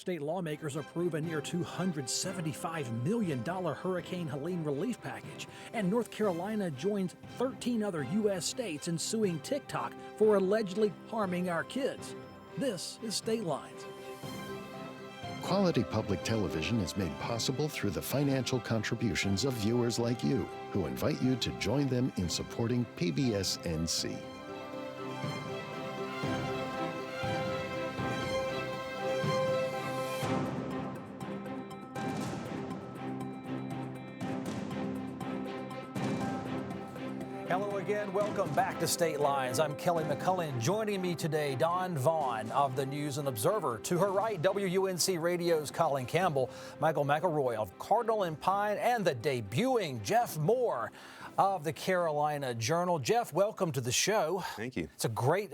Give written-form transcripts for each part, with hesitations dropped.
state lawmakers approve a near $275 million Hurricane Helene relief package. And North Carolina joins 13 other U.S. states in suing TikTok for allegedly harming our kids. This is State Lines. Quality public television is made possible through the financial contributions of viewers like you, who invite you to join them in supporting PBS-NC. Hello again. Welcome back to State Lines. I'm Kelly McCullen. Joining me today, Don Vaughan of the News and Observer. To her right, WUNC Radio's Colin Campbell, Michael McElroy of Cardinal Pine, and the debuting Jeff Moore of the Carolina Journal. Jeff, welcome to the show. Thank you. It's a great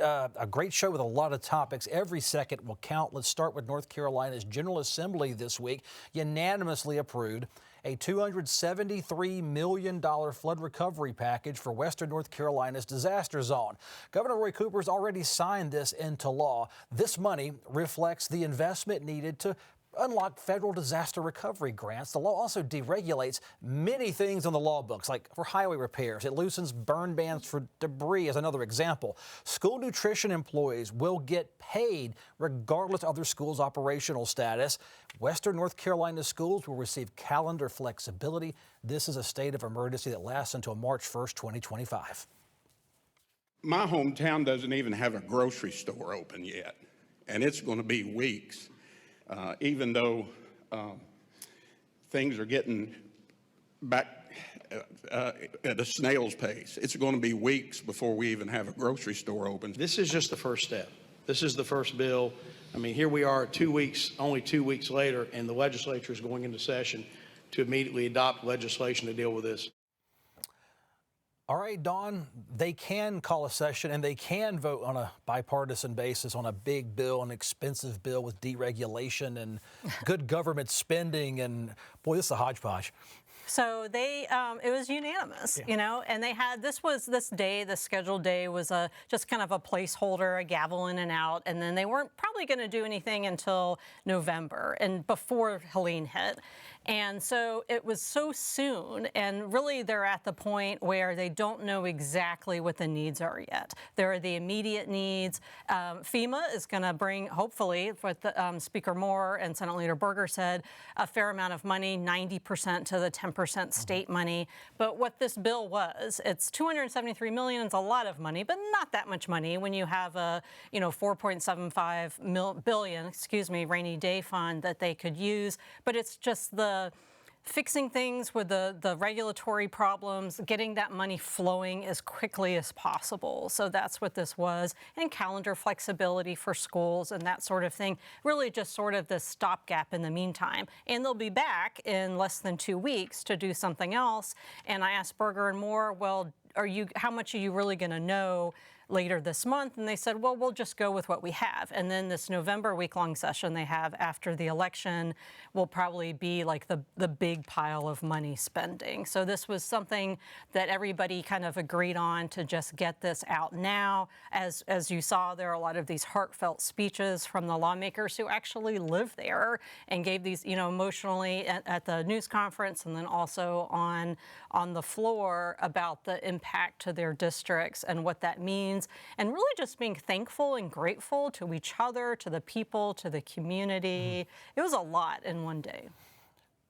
show with a lot of topics. Every second will count. Let's start with North Carolina's General Assembly this week unanimously approved a $273 million flood recovery package for Western North Carolina's disaster zone. Governor Roy Cooper's already signed this into law. This money reflects the investment needed to unlock federal disaster recovery grants. The law also deregulates many things on the law books, like for highway repairs. It loosens burn bans for debris, as another example. School nutrition employees will get paid regardless of their school's operational status. Western North Carolina schools will receive calendar flexibility. This is a state of emergency that lasts until March 1st, 2025. My hometown doesn't even have a grocery store open yet, and it's going to be weeks. Even though things are getting back at a snail's pace, it's going to be weeks before we even have a grocery store open. This is just the first step. This is the first bill. I mean, here we are only 2 weeks later, and the legislature is going into session to immediately adopt legislation to deal with this. All right, Dawn, they can call a session and they can vote on a bipartisan basis on a big bill, an expensive bill with deregulation and good government spending. And boy, this is a hodgepodge. So it was unanimous, Yeah. you know, and they had, this day, the scheduled day was just kind of a placeholder, a gavel in and out. And then they weren't probably going to do anything until November and before Helene hit. And so it was so soon, and really they're at the point where they don't know exactly what the needs are yet. There are the immediate needs. FEMA is going to bring, hopefully, what Speaker Moore and Senate Leader Berger said, a fair amount of money, 90% to the 10% state money. But what this bill was, it's $273 million. It's a lot of money, but not that much money when you have a, $4.75 billion, rainy day fund that they could use. But it's just the fixing things with the regulatory problems, getting that money flowing as quickly as possible. So that's what this was. And calendar flexibility for schools and that sort of thing. Really just sort of the stopgap in the meantime. And they'll be back in less than 2 weeks to do something else. And I asked Berger and Moore, well, how much are you really going to know later this month? And they said, well, we'll just go with what we have. And then this November week-long session they have after the election will probably be like the big pile of money spending. So this was something that everybody kind of agreed on to just get this out now. As you saw, there are a lot of these heartfelt speeches from the lawmakers who actually live there and gave these, emotionally at the news conference and then also on the floor about the impact to their districts and what that means. And really just being thankful and grateful to each other, to the people, to the community. It was a lot in one day.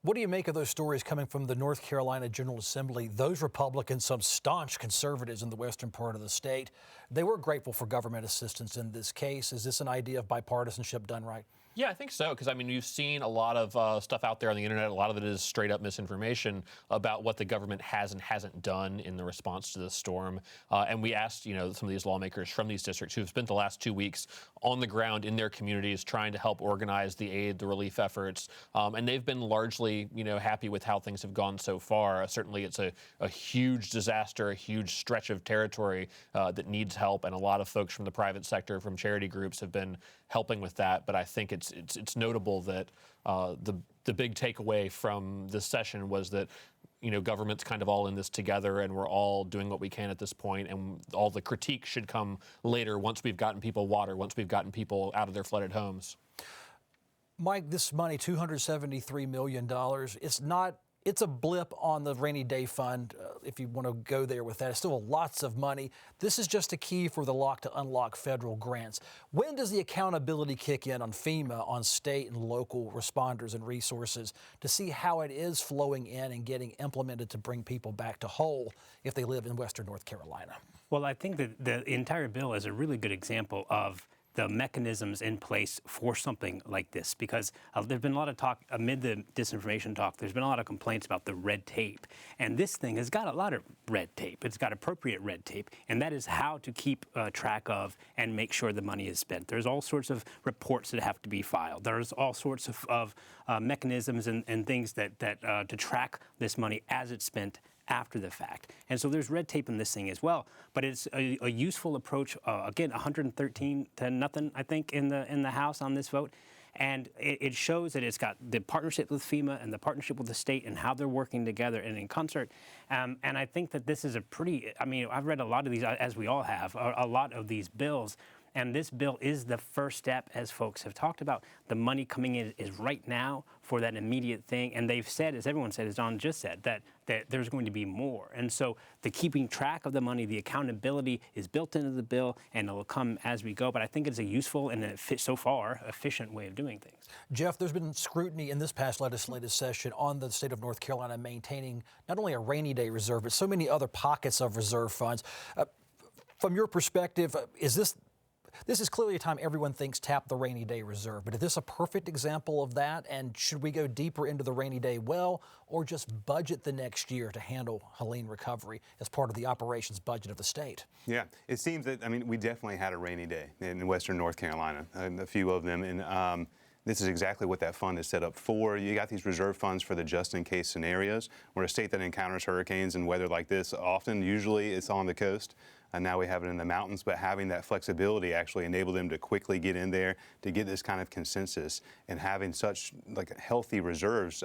What do you make of those stories coming from the North Carolina General Assembly? Those Republicans, some staunch conservatives in the western part of the state, they were grateful for government assistance in this case. Is this an idea of bipartisanship done right? Yeah, I think so, because, you've seen a lot of stuff out there on the internet. A lot of it is straight up misinformation about what the government has and hasn't done in the response to the storm. And we asked, some of these lawmakers from these districts who've spent the last 2 weeks on the ground in their communities trying to help organize the aid, the relief efforts. And they've been largely, happy with how things have gone so far. Certainly, it's a huge disaster, a huge stretch of territory that needs help. And a lot of folks from the private sector, from charity groups, have been helping with that. But I think it's notable that the big takeaway from this session was that government's kind of all in this together and we're all doing what we can at this point, and all the critique should come later once we've gotten people water, once we've gotten people out of their flooded homes. Mike, this money, $273 million, it's a blip on the rainy day fund, if you want to go there with that. It's still lots of money. This is just a key for the lock to unlock federal grants. When does the accountability kick in on FEMA, on state and local responders and resources to see how it is flowing in and getting implemented to bring people back to whole if they live in Western North Carolina? Well, I think that the entire bill is a really good example of the mechanisms in place for something like this, because there's been a lot of talk amid the disinformation talk. There's been a lot of complaints about the red tape, and this thing has got a lot of red tape. It's got appropriate red tape, and that is how to keep track of and make sure the money is spent. There's all sorts of reports that have to be filed. There's all sorts of mechanisms and things that to track this money as it's spent after the fact. And so there's red tape in this thing as well, but it's a useful approach. Again, 113 to nothing, I think, in the House on this vote. And it shows that it's got the partnership with FEMA and the partnership with the state and how they're working together and in concert. And I think that this is a pretty, I mean, I've read a lot of these, as we all have, a lot of these bills. And this bill is the first step, as folks have talked about. The money coming in is right now for that immediate thing. And they've said, as everyone said, as Don just said, that there's going to be more. And so the keeping track of the money, the accountability is built into the bill, and it'll come as we go. But I think it's a useful and, so far, efficient way of doing things. Jeff, there's been scrutiny in this past legislative session on the state of North Carolina maintaining not only a rainy day reserve, but so many other pockets of reserve funds. From your perspective, this is clearly a time everyone thinks tap the rainy day reserve, but is this a perfect example of that? And should we go deeper into the rainy day well, or just budget the next year to handle Helene recovery as part of the operations budget of the state? Yeah, it seems that, I mean, we definitely had a rainy day in Western North Carolina, a few of them. And this is exactly what that fund is set up for. You got these reserve funds for the just-in-case scenarios. We're a state that encounters hurricanes and weather like this often. Usually it's on the coast. And now we have it in the mountains, but having that flexibility actually enabled them to quickly get in there to get this kind of consensus, and having such like healthy reserves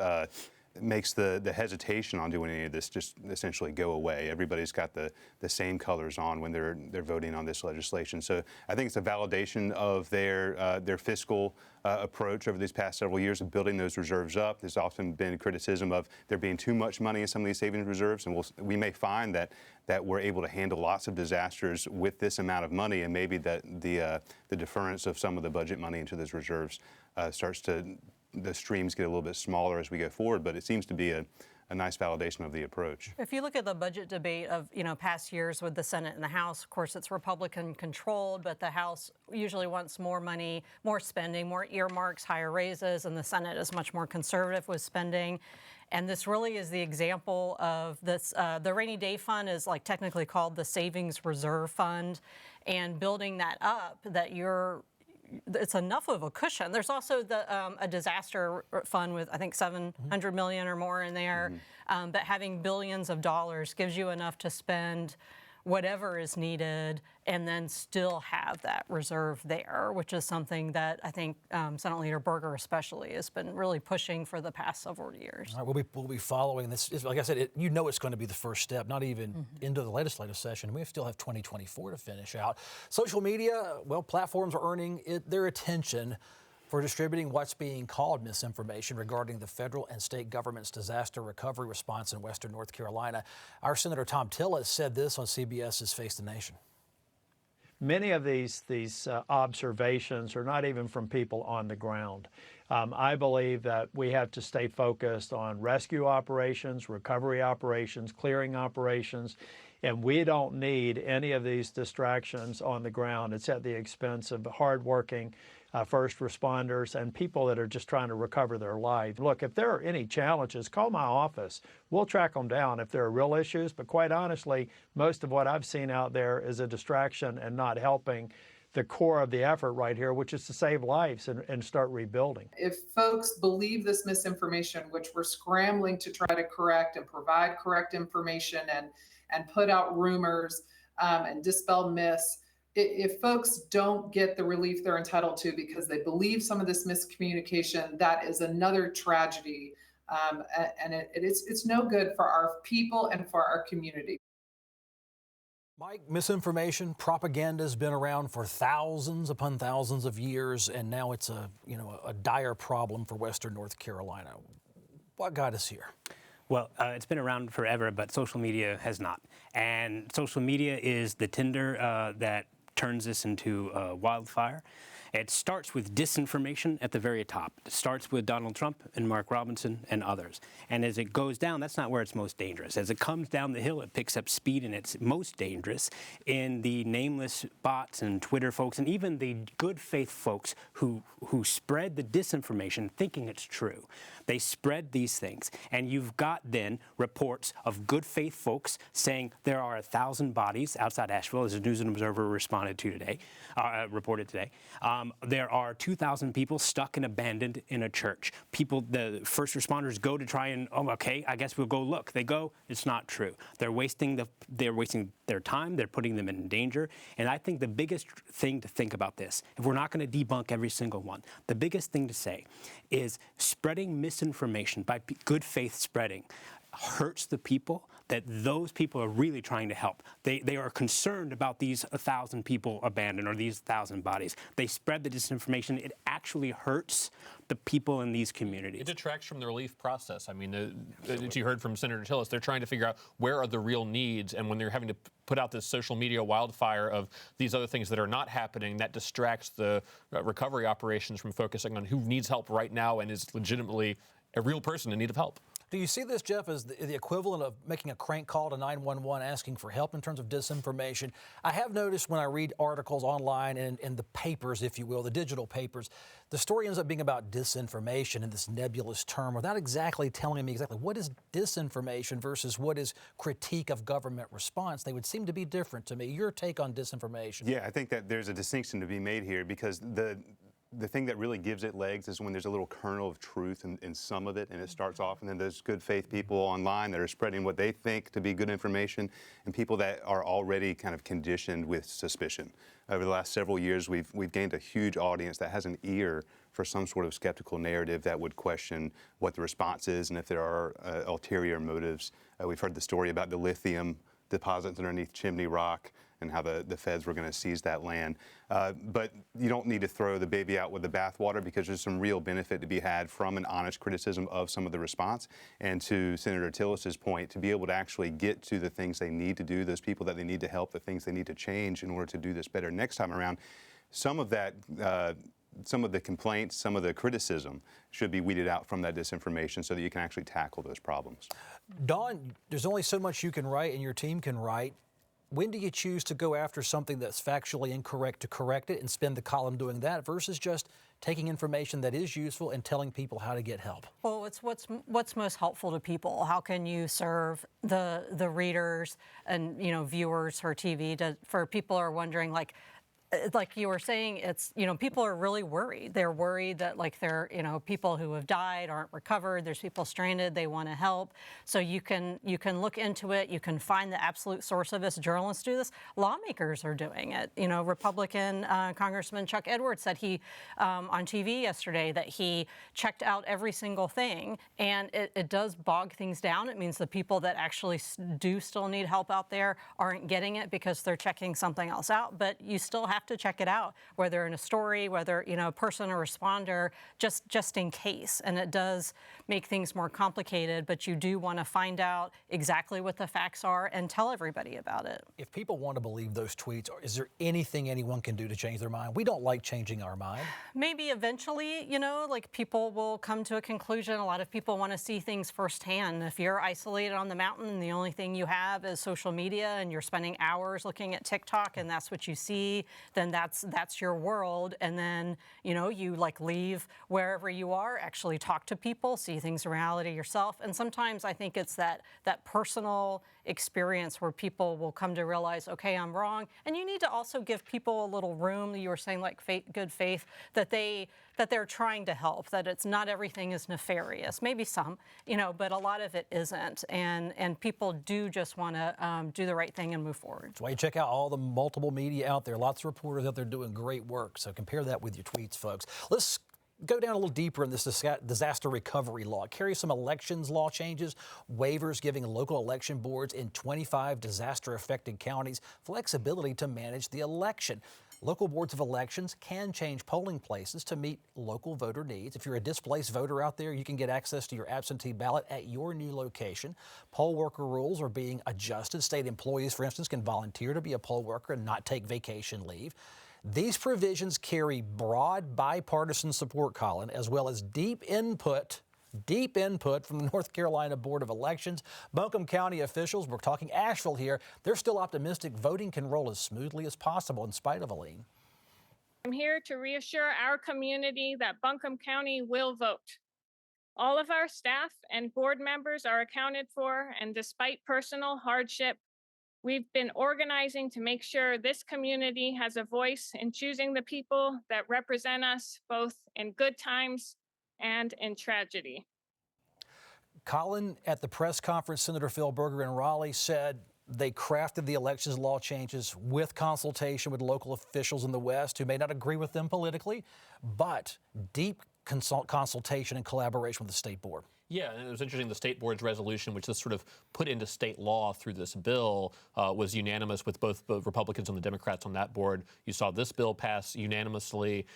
makes the hesitation on doing any of this just essentially go away. Everybody's got the same colors on when they're voting on this legislation. So I think it's a validation of their fiscal approach over these past several years of building those reserves up. There's often been criticism of there being too much money in some of these savings reserves, and we may find that we're able to handle lots of disasters with this amount of money, and maybe that the deference of some of the budget money into those reserves the streams get a little bit smaller as we go forward, but it seems to be a nice validation of the approach. If you look at the budget debate of past years with the Senate and the House, of course it's Republican controlled, but the House usually wants more money, more spending, more earmarks, higher raises, and the Senate is much more conservative with spending. And this really is the example of this. The rainy day fund is like technically called the Savings Reserve Fund, and building that up, it's enough of a cushion. There's also a disaster fund with, I think, $700 million or more in there. But having billions of dollars gives you enough to spend whatever is needed and then still have that reserve there, which is something that I think Senate Leader Berger especially has been really pushing for the past several years. All right, we'll be following this. Like I said, it's going to be the first step, not even into the legislative session. We still have 2024 to finish out. Social media, well, platforms are earning their attention for distributing what's being called misinformation regarding the federal and state government's disaster recovery response in Western North Carolina. Our Senator Tom Tillis said this on CBS's Face the Nation. Many of these observations are not even from people on the ground. I believe that we have to stay focused on rescue operations, recovery operations, clearing operations, and we don't need any of these distractions on the ground. It's at the expense of hardworking first responders and people that are just trying to recover their life. Look, if there are any challenges, call my office. We'll track them down if there are real issues, but quite honestly, most of what I've seen out there is a distraction and not helping the core of the effort right here, which is to save lives and start rebuilding. If folks believe this misinformation, which we're scrambling to try to correct and provide correct information and put out rumors and dispel myths, if folks don't get the relief they're entitled to because they believe some of this miscommunication, that is another tragedy. And it's no good for our people and for our community. Mike, misinformation, propaganda has been around for thousands upon thousands of years, and now it's a dire problem for Western North Carolina. What got us here? Well, it's been around forever, but social media has not. And social media is the tinder that turns this into wildfire. It starts with disinformation at the very top. It starts with Donald Trump and Mark Robinson and others. And as it goes down, that's not where it's most dangerous. As it comes down the hill, it picks up speed, and it's most dangerous in the nameless bots and Twitter folks, and even the good faith folks who spread the disinformation thinking it's true. They spread these things. And you've got then reports of good faith folks saying there are 1,000 bodies outside Asheville, as the News and Observer reported today. There are 2,000 people stuck and abandoned in a church. The first responders go to try and, okay, I guess we'll go look. They go, it's not true. They're wasting their time. They're putting them in danger. And I think the biggest thing to think about this, if we're not going to debunk every single one, the biggest thing to say is spreading misinformation by good faith spreading hurts the people that those people are really trying to help. They are concerned about these 1,000 people abandoned or these 1,000 bodies. They spread the disinformation. It actually hurts the people in these communities. It detracts from the relief process. I mean, as you heard from Senator Tillis, they're trying to figure out where are the real needs, and when they're having to put out this social media wildfire of these other things that are not happening, that distracts the recovery operations from focusing on who needs help right now and is legitimately a real person in need of help. Do you see this, Jeff, as the equivalent of making a crank call to 911 asking for help in terms of disinformation? I have noticed when I read articles online and in the papers, if you will, the digital papers, the story ends up being about disinformation in this nebulous term without exactly telling me exactly what is disinformation versus what is critique of government response. They would seem to be different to me. Your take on disinformation? Yeah, I think that there's a distinction to be made here because the thing that really gives it legs is when there's a little kernel of truth in some of it, and it starts off, and then there's good faith people online that are spreading what they think to be good information, and people that are already kind of conditioned with suspicion. Over the last several years, we've gained a huge audience that has an ear for some sort of skeptical narrative that would question what the response is and if there are ulterior motives. We've heard the story about the lithium deposits underneath Chimney Rock and how the feds were going to seize that land. But you don't need to throw the baby out with the bathwater because there's some real benefit to be had from an honest criticism of some of the response. And to Senator Tillis's point, to be able to actually get to the things they need to do, those people that they need to help, the things they need to change in order to do this better next time around, some of that some of the complaints, some of the criticism should be weeded out from that disinformation so that you can actually tackle those problems. Dawn, there's only so much you can write and your team can write. When do you choose to go after something that's factually incorrect to correct it and spend the column doing that versus just taking information that is useful and telling people how to get help? Well, it's what's most helpful to people. How can you serve the readers and viewers for TV for people who are wondering like you were saying, it's, people are really worried. They're worried that people who have died aren't recovered. There's people stranded. They want to help. So you can look into it. You can find the absolute source of this. Journalists do this. Lawmakers are doing it. Republican Congressman Chuck Edwards said on TV yesterday that he checked out every single thing, and it does bog things down. It means the people that actually do still need help out there aren't getting it because they're checking something else out. But you still have to check it out, whether in a story, whether person or responder, just in case. And it does make things more complicated, but you do want to find out exactly what the facts are and tell everybody about it. If people want to believe those tweets, is there anything anyone can do to change their mind? We don't like changing our mind. Maybe eventually, people will come to a conclusion. A lot of people want to see things firsthand. If you're isolated on the mountain and the only thing you have is social media and you're spending hours looking at TikTok and that's what you see, then that's your world. And then, you leave wherever you are, actually talk to people, see things in reality yourself. And sometimes I think it's that personal experience where people will come to realize, okay, I'm wrong. And you need to also give people a little room. You were saying good faith, that they're trying to help, that it's not everything is nefarious. Maybe some, but a lot of it isn't. And people do just want to do the right thing and move forward. That's why you check out all the multiple media out there. Lots of reporters out there doing great work. So compare that with your tweets, folks. Let's go down a little deeper in this disaster recovery law. Carry some elections law changes, waivers giving local election boards in 25 disaster-affected counties flexibility to manage the election. Local boards of elections can change polling places to meet local voter needs. If you're a displaced voter out there, you can get access to your absentee ballot at your new location. Poll worker rules are being adjusted. State employees, for instance, can volunteer to be a poll worker and not take vacation leave. These provisions carry broad bipartisan support, Colin, as well as deep input from the North Carolina Board of Elections. Buncombe County officials, we're talking Asheville here, they're still optimistic voting can roll as smoothly as possible in spite of Helene. I'm here to reassure our community that Buncombe County will vote. All of our staff and board members are accounted for, and despite personal hardship, we've been organizing to make sure this community has a voice in choosing the people that represent us both in good times and in tragedy. Colin, at the press conference, Senator Phil Berger in Raleigh said they crafted the elections law changes with consultation with local officials in the West who may not agree with them politically, but deep consultation and collaboration with the state board. Yeah, and it was interesting, the state board's resolution, which this sort of put into state law through this bill, was unanimous with both the Republicans and the Democrats on that board. You saw this bill pass unanimously.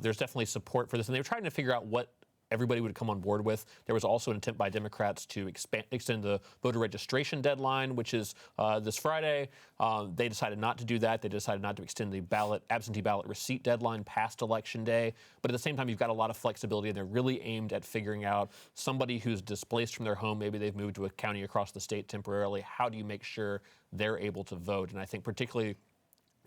There's definitely support for this, and they were trying to figure out what everybody would come on board with. There was also an attempt by Democrats to extend the voter registration deadline, which is this Friday. They decided not to do that. They decided not to extend the absentee ballot receipt deadline past Election Day. But at the same time, you've got a lot of flexibility, and they're really aimed at figuring out somebody who's displaced from their home. Maybe they've moved to a county across the state temporarily. How do you make sure they're able to vote? And I think particularly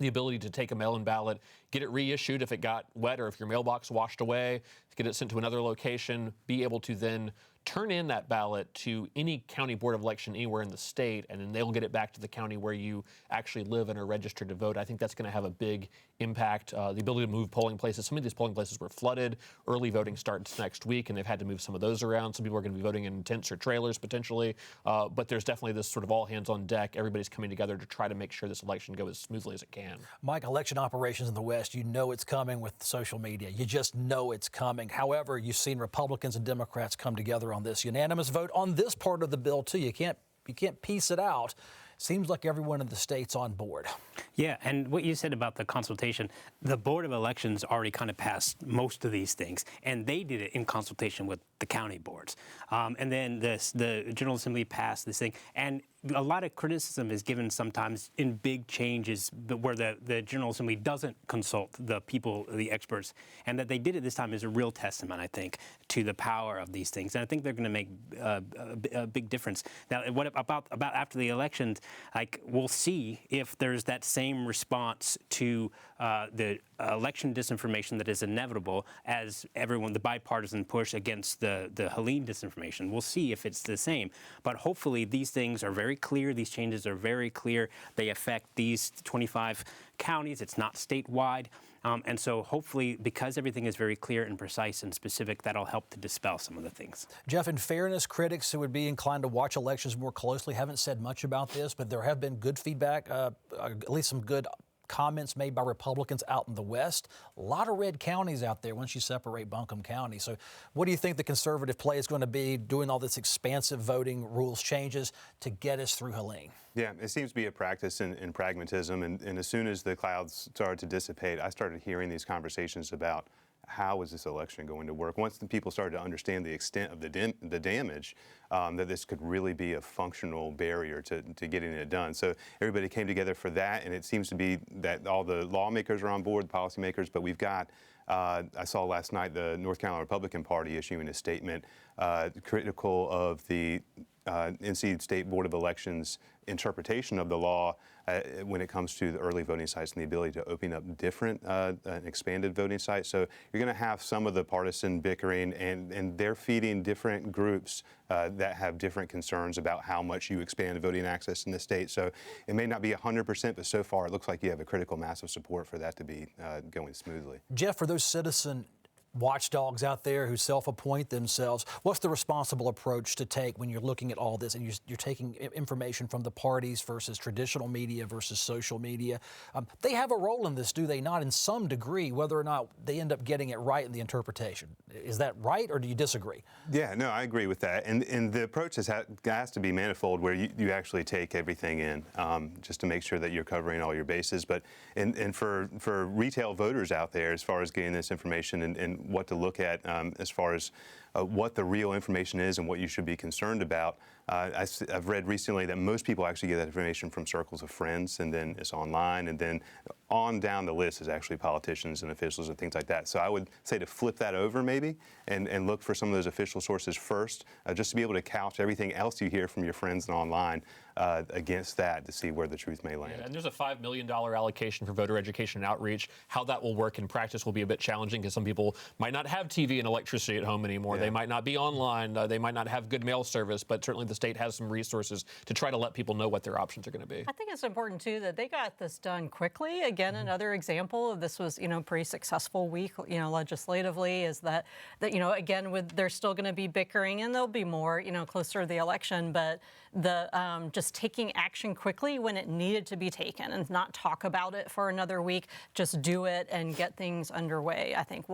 the ability to take a mail-in ballot, get it reissued if it got wet or if your mailbox washed away, get it sent to another location, be able to then turn in that ballot to any county board of election anywhere in the state, and then they'll get it back to the county where you actually live and are registered to vote. I think that's going to have a big impact. The ability to move polling places. Some of these polling places were flooded. Early voting starts next week, and they've had to move some of those around. Some people are going to be voting in tents or trailers potentially, but there's definitely this sort of all hands on deck. Everybody's coming together to try to make sure this election goes as smoothly as it can. Mike, election operations in the West, you know it's coming with social media. You just know it's coming. However, you've seen Republicans and Democrats come together on this unanimous vote on this part of the bill, too. You can't piece it out. Seems like everyone in the state's on board. Yeah, and what you said about the consultation, the Board of Elections already kind of passed most of these things, and they did it in consultation with the county boards. And then the General Assembly passed this thing, and a lot of criticism is given sometimes in big changes where the General Assembly doesn't consult the people, the experts, and that they did it this time is a real testament, I think, to the power of these things. And I think they're going to make a big difference. Now, what about after the elections, like we'll see if there's that same response to the election disinformation that is inevitable as the bipartisan push against the Helene disinformation. We'll see if it's the same. But hopefully these things are very clear. These changes are very clear. They affect these 25 counties. It's not statewide. And so hopefully, because everything is very clear and precise and specific, that'll help to dispel some of the things. Jeff, in fairness, critics who would be inclined to watch elections more closely haven't said much about this, but there have been good feedback, at least some good comments made by Republicans out in the West. A lot of red counties out there once you separate Buncombe County. So what do you think the conservative play is going to be doing all this expansive voting rules changes to get us through Helene? Yeah, it seems to be a practice in pragmatism. And as soon as the clouds started to dissipate, I started hearing these conversations about how is this election going to work? Once the people started to understand the extent of the damage, that this could really be a functional barrier to getting it done. So everybody came together for that, and it seems to be that all the lawmakers are on board, the policymakers, but we've got, I saw last night the North Carolina Republican Party issuing a statement critical of the NC State Board of Elections interpretation of the law when it comes to the early voting sites and the ability to open up different expanded voting sites. So you're going to have some of the partisan bickering, and they're feeding different groups that have different concerns about how much you expand voting access in the state. So it may not be 100%, but so far it looks like you have a critical mass of support for that to be going smoothly. Jeff, for those citizen watchdogs out there who self-appoint themselves. What's the responsible approach to take when you're looking at all this and you're taking information from the parties versus traditional media versus social media? They have a role in this, do they not, in some degree, whether or not they end up getting it right in the interpretation? Is that right, or do you disagree? Yeah, no, I agree with that. And the approach has to be manifold, where you actually take everything in just to make sure that you're covering all your bases. But and for retail voters out there, as far as getting this information and what to look at as far as what the real information is and what you should be concerned about. I've read recently that most people actually get that information from circles of friends, and then it's online, and then on down the list is actually politicians and officials and things like that. So I would say to flip that over maybe and look for some of those official sources first, just to be able to couch everything else you hear from your friends and online against that to see where the truth may land. Yeah, and there's a $5 million allocation for voter education and outreach. How that will work in practice will be a bit challenging because some people might not have TV and electricity at home anymore. Yeah. They might not be online. They might not have good mail service, but certainly the state has some resources to try to let people know what their options are going to be. I think it's important, too, that they got this done quickly. Again, another example of this was, pretty successful week, legislatively, is that again, there's still going to be bickering, and there'll be more, closer to the election, but the just taking action quickly when it needed to be taken and not talk about it for another week, just do it and get things underway, I think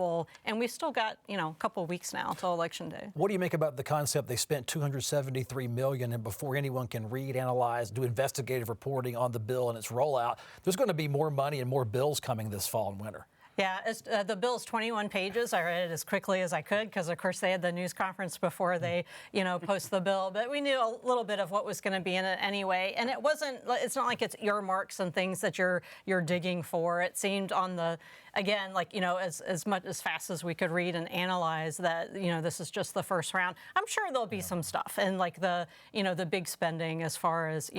and we've still got, a couple of weeks now till Election Day. What do you make about the concept they spent $273 million, and before anyone can read, analyze, do investigative reporting on the bill and its rollout, there's going to be more money and more bills coming this fall and winter? Yeah, the bill's 21 pages. I read it as quickly as I could because, of course, they had the news conference before they, post the bill. But we knew a little bit of what was going to be in it anyway. And it's not like it's earmarks and things that you're digging for. It seemed on the, again, as fast as we could read and analyze that, this is just the first round. I'm sure there'll be some stuff and the big spending as far as,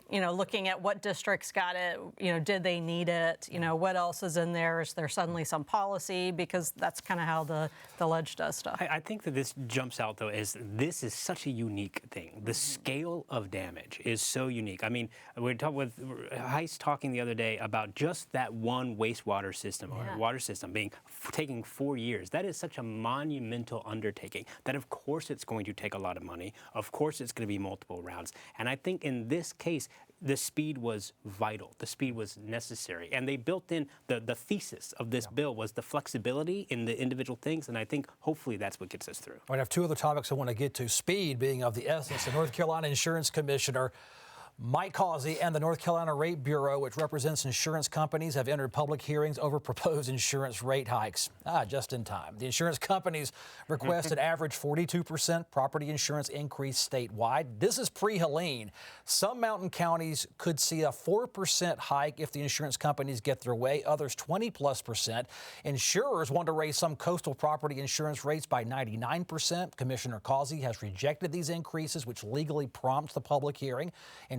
looking at what districts got it, did they need it, what else is in there? Is there suddenly some policy? Because that's kind of how the ledge does stuff. I think that this jumps out, though, as this is such a unique thing. The scale of damage is so unique. I mean, we talked with Heist talking the other day about just that one wastewater system or water system taking 4 years. That is such a monumental undertaking that, of course, it's going to take a lot of money. Of course, it's going to be multiple rounds. And I think in this case, the speed was vital. The speed was necessary. And they built in the thesis of this bill was the flexibility in the individual things. And I think hopefully that's what gets us through. I have two other topics I want to get to. Speed being of the essence. The North Carolina Insurance Commissioner Mike Causey and the North Carolina Rate Bureau, which represents insurance companies, have entered public hearings over proposed insurance rate hikes. Just in time. The insurance companies request an average 42% property insurance increase statewide. This is pre-Helene. Some mountain counties could see a 4% hike if the insurance companies get their way, others 20+%. Insurers want to raise some coastal property insurance rates by 99%. Commissioner Causey has rejected these increases, which legally prompts the public hearing.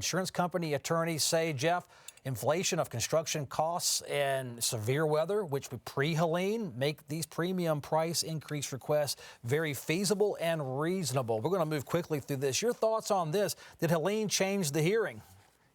Insurance company attorneys say, Jeff, inflation of construction costs and severe weather, which pre-Helene make these premium price increase requests very feasible and reasonable. We're going to move quickly through this. Your thoughts on this? Did Helene change the hearing?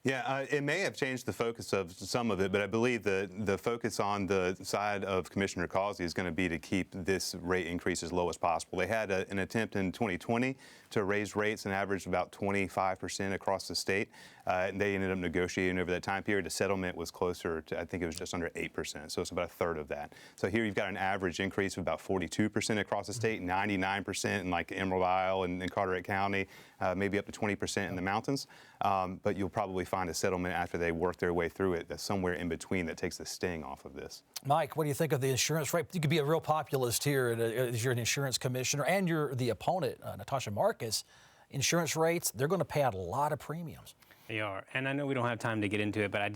Yeah, it may have changed the focus of some of it, but I believe the focus on the side of Commissioner Causey is going to be to keep this rate increase as low as possible. They had an attempt in 2020 to raise rates and average about 25% across the state. And they ended up negotiating over that time period. The settlement was closer to, I think it was just under 8%, so it's about a third of that. So here you've got an average increase of about 42% across the state, 99% in like Emerald Isle and Carteret County, maybe up to 20% in the mountains. But you'll probably find a settlement after they work their way through it that's somewhere in between that takes the sting off of this. Mike, what do you think of the insurance rate? You could be a real populist here as you're an insurance commissioner and you're the opponent, Natasha Marcus. Insurance rates, they're going to pay out a lot of premiums. They are. And I know we don't have time to get into it, but I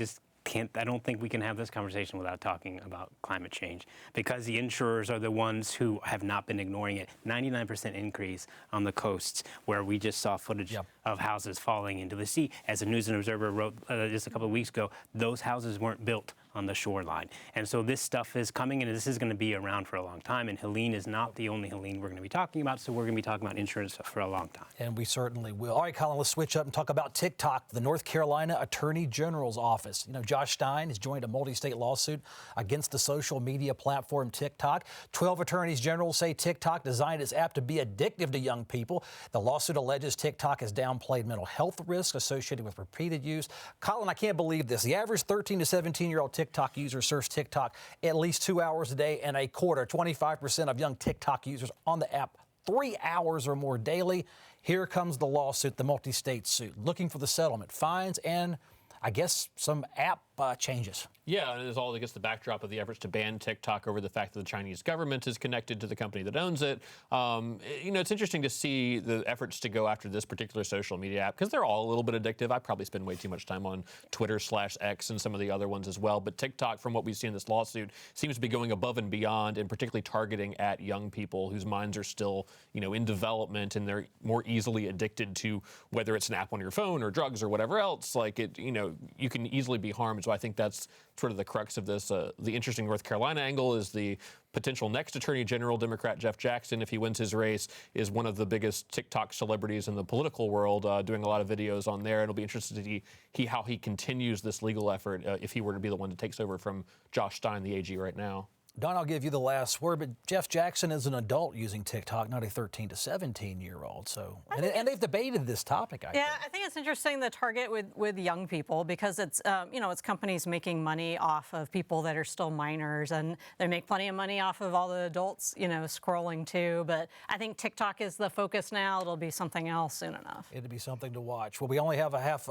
don't think we can have this conversation without talking about climate change, because the insurers are the ones who have not been ignoring it. 99% increase on the coasts, where we just saw footage of houses falling into the sea. As the News and Observer wrote just a couple of weeks ago, those houses weren't built on the shoreline. And so this stuff is coming, and this is going to be around for a long time. And Helene is not the only Helene we're going to be talking about, so we're going to be talking about insurance for a long time. And we certainly will. All right, Colin, let's switch up and talk about TikTok. The North Carolina Attorney General's office. You know, Josh Stein has joined a multi-state lawsuit against the social media platform TikTok. 12 attorneys general say TikTok designed its app to be addictive to young people. The lawsuit alleges TikTok has downplayed mental health risks associated with repeated use. Colin, I can't believe this. The average 13 to 17-year-old TikTok user surfs TikTok at least 2 hours a day, and a quarter, 25% of young TikTok users on the app 3 hours or more daily. Here comes the lawsuit, the multi-state suit, looking for the settlement, fines, and I guess some app changes. Yeah, and it's all against the backdrop of the efforts to ban TikTok over the fact that the Chinese government is connected to the company that owns it. You know, it's interesting to see the efforts to go after this particular social media app because they're all a little bit addictive. I probably spend way too much time on Twitter/X and some of the other ones as well. But TikTok, from what we see in this lawsuit, seems to be going above and beyond, and particularly targeting at young people whose minds are still, you know, in development, and they're more easily addicted to whether it's an app on your phone or drugs or whatever else. Like it, you know, you can easily be harmed. So I think that's sort of the crux of this. The interesting North Carolina angle is the potential next Attorney General, Democrat Jeff Jackson, if he wins his race, is one of the biggest TikTok celebrities in the political world, doing a lot of videos on there. It'll be interesting to see how he continues this legal effort if he were to be the one that takes over from Josh Stein, the AG right now. Don, I'll give you the last word, but Jeff Jackson is an adult using TikTok, not a 13 to 17-year-old. So, and they've debated this topic, I think. I think it's interesting, the target with young people, because it's, you know, it's companies making money off of people that are still minors, and they make plenty of money off of all the adults, you know, scrolling too. But I think TikTok is the focus now. It'll be something else soon enough. It'll be something to watch. Well, we only have a half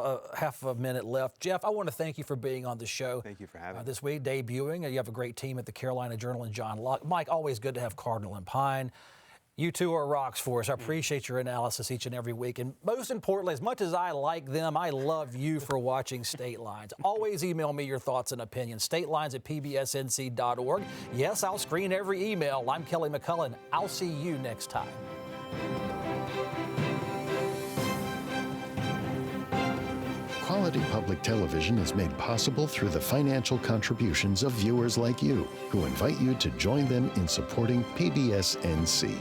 a minute left. Jeff, I want to thank you for being on the show. Thank you for having me. This week, debuting. You have a great team at the Carolina Journal and John Locke. Mike, always good to have Cardinal and Pine. You two are rocks for us. I appreciate your analysis each and every week. And most importantly, as much as I like them, I love you for watching State Lines. Always email me your thoughts and opinions. statelines@pbsnc.org. Yes, I'll screen every email. I'm Kelly McCullen. I'll see you next time. Quality public television is made possible through the financial contributions of viewers like you, who invite you to join them in supporting PBS NC.